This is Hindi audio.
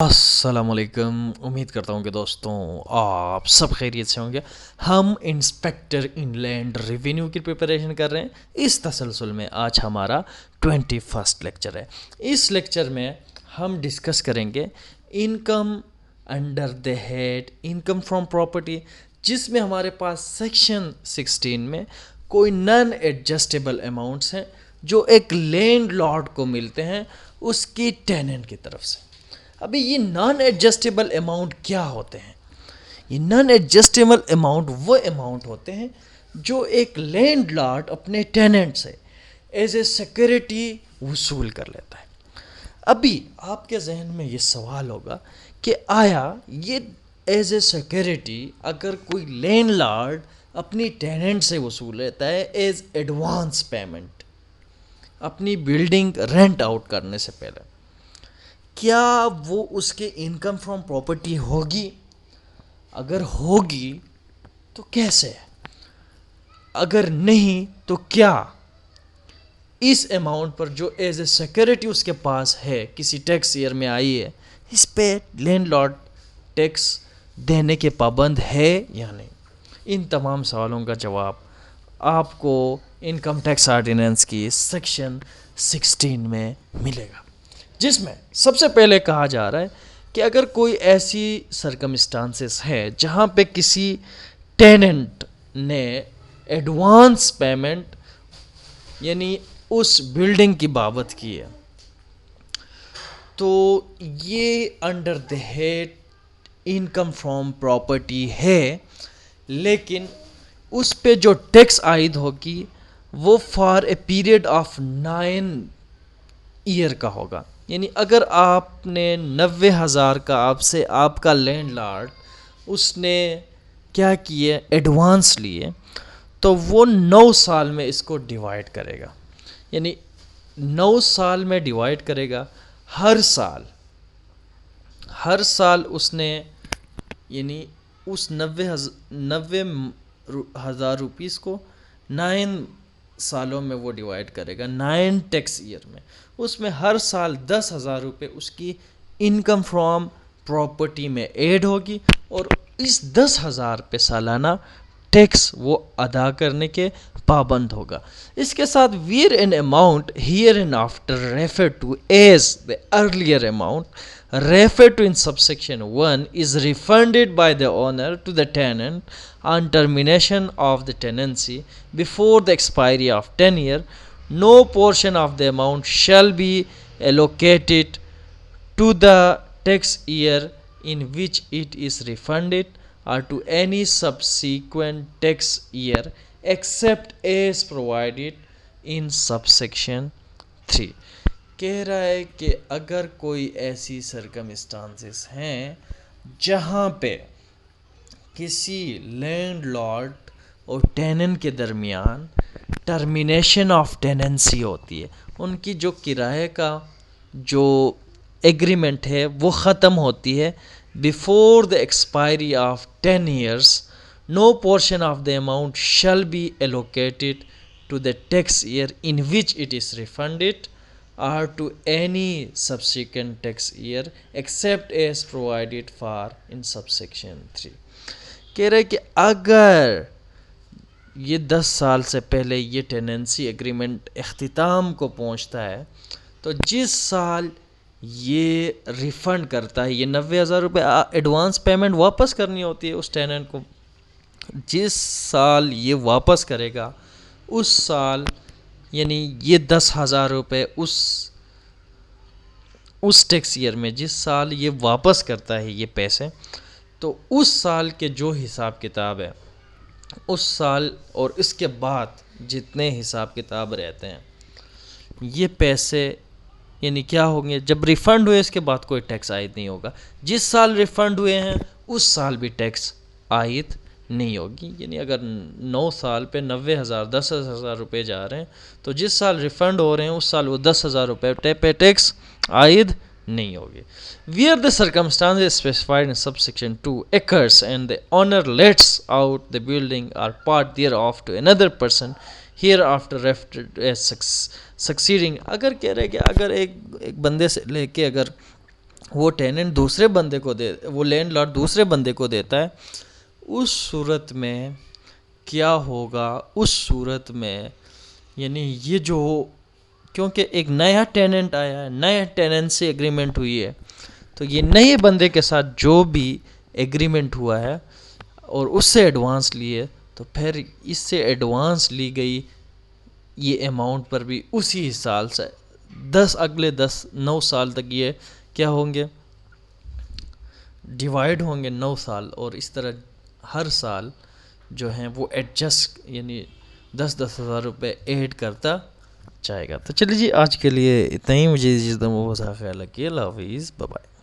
अस्सलामुअलैकुम। उम्मीद करता हूँ कि दोस्तों आप सब खैरियत से होंगे। हम इंस्पेक्टर इनलैंड रेवेन्यू की प्रिपरेशन कर रहे हैं। इस तसलसल में आज हमारा 21st लेक्चर है। इस लेक्चर में हम डिस्कस करेंगे income under the head income from property, जिसमें हमारे पास सेक्शन 16 में कोई नॉन एडजस्टेबल अमाउंट्स हैं जो एक लैंड लॉर्ड को मिलते हैं उसकी टेनेंट की तरफ से। अभी ये नॉन एडजस्टेबल अमाउंट क्या होते हैं? ये नॉन एडजस्टेबल अमाउंट वो अमाउंट होते हैं जो एक लैंड लॉर्ड अपने टेनेंट से एज ए सिक्योरिटी वसूल कर लेता है। अभी आपके जहन में ये सवाल होगा कि आया ये एज ए सिक्योरिटी अगर कोई लैंड लॉर्ड अपनी टेनेंट से वसूल लेता है एज एडवांस पेमेंट अपनी बिल्डिंग रेंट आउट करने से पहले, क्या वो उसके इनकम फ्रॉम प्रॉपर्टी होगी? अगर होगी तो कैसे? अगर नहीं तो क्या इस अमाउंट पर जो एज ए सिक्योरिटी उसके पास है किसी टैक्स ईयर में आई है, इस पे लैंडलॉर्ड टैक्स देने के पाबंद है या नहीं? इन तमाम सवालों का जवाब आपको इनकम टैक्स ऑर्डिनेंस की सेक्शन 16 में मिलेगा, जिसमें सबसे पहले कहा जा रहा है कि अगर कोई ऐसी सरकमस्टांसेस है जहाँ पे किसी टेनेंट ने एडवांस पेमेंट यानी उस बिल्डिंग की बाबत की है, तो ये under the head income from property है, लेकिन उस पे जो टैक्स आयद होगी वो for a period of 9 year का होगा। यानी अगर आपने 90,000 का आपसे आपका लैंडलॉर्ड उसने क्या किए एडवांस लिए, तो वो 9 साल में इसको डिवाइड करेगा। यानी 9 साल में डिवाइड करेगा। हर साल उसने यानी उस 90,000 रुपीज़ को 9 सालों में वो डिवाइड करेगा, 9 टैक्स ईयर में। उसमें हर साल 10,000 रुपये उसकी इनकम फ्रॉम प्रॉपर्टी में ऐड होगी और इस 10,000 पे सालाना टैक्स वो अदा करने के पाबंद होगा। इसके साथ where an amount here and after refer to as the earlier amount referred to in subsection 1 is refunded by the owner to the tenant on termination of the tenancy before the expiry of 10 years. No portion of the amount shall be allocated to the tax year in which it is refunded or to any subsequent tax year except as provided in subsection 3. कह रहा है कि अगर कोई ऐसी सरकमस्टांसेस हैं जहाँ पे किसी लैंडलॉर्ड और टेनेंट के दरमियान टर्मिनेशन ऑफ टेनेंसी होती है, उनकी जो किराए का जो एग्रीमेंट है वो ख़त्म होती है before the expiry of 10 years, no portion of the amount shall be allocated to the tax year in which it is refunded or to any subsequent tax year except as provided for in subsection 3. कह रहे कि अगर ये 10 साल से पहले ये टेनेंसी एग्रीमेंट इख्तिताम को पहुंचता है, तो जिस साल ये रिफ़ंड करता है, ये 90,000 रुपये एडवांस पेमेंट वापस करनी होती है उस टेनेंट को, जिस साल ये वापस करेगा उस साल यानी ये 10,000 रुपये उस टैक्स ईयर में जिस साल ये वापस करता है ये पैसे, तो उस साल के जो हिसाब किताब है उस साल और इसके बाद जितने हिसाब किताब रहते हैं ये पैसे यानी क्या होंगे, जब रिफ़ंड हुए इसके बाद कोई टैक्स आयद नहीं होगा। जिस साल रिफ़ंड हुए हैं उस साल भी टैक्स आयद नहीं होगी। यानी अगर 9 साल पे 90,000 10,000 रुपये जा रहे हैं, तो जिस साल रिफ़ंड हो रहे हैं उस साल वो 10,000 रुपये पे टैक्स आयद नहीं होगी। Where the circumstances specified in subsection 2 occurs and the owner lets out the building or part thereof to another person hereafter referred as succeeding, अगर कह रहे हैं कि अगर एक बंदे से लेके अगर वो टेनेंट दूसरे बंदे को दे, वो लैंडलॉर्ड दूसरे बंदे को देता है, उस सूरत में क्या होगा, उस सूरत में यानी ये जो, क्योंकि एक नया टेनेंट आया है, नया टेनेंट से एग्रीमेंट हुई है, तो ये नए बंदे के साथ जो भी एग्रीमेंट हुआ है और उससे एडवांस लिए, तो फिर इससे एडवांस ली गई ये अमाउंट पर भी उसी साल से 9 साल तक ये क्या होंगे, डिवाइड होंगे 9 साल, और इस तरह हर साल जो हैं वो एडजस्ट यानी 10,000 रुपये ऐड करता जाएगा। तो चलिए जी, आज के लिए इतना ही। मुझे जिस दम वो ख्याल रखिए। अल्लाह हाफिज़, बाय बाय।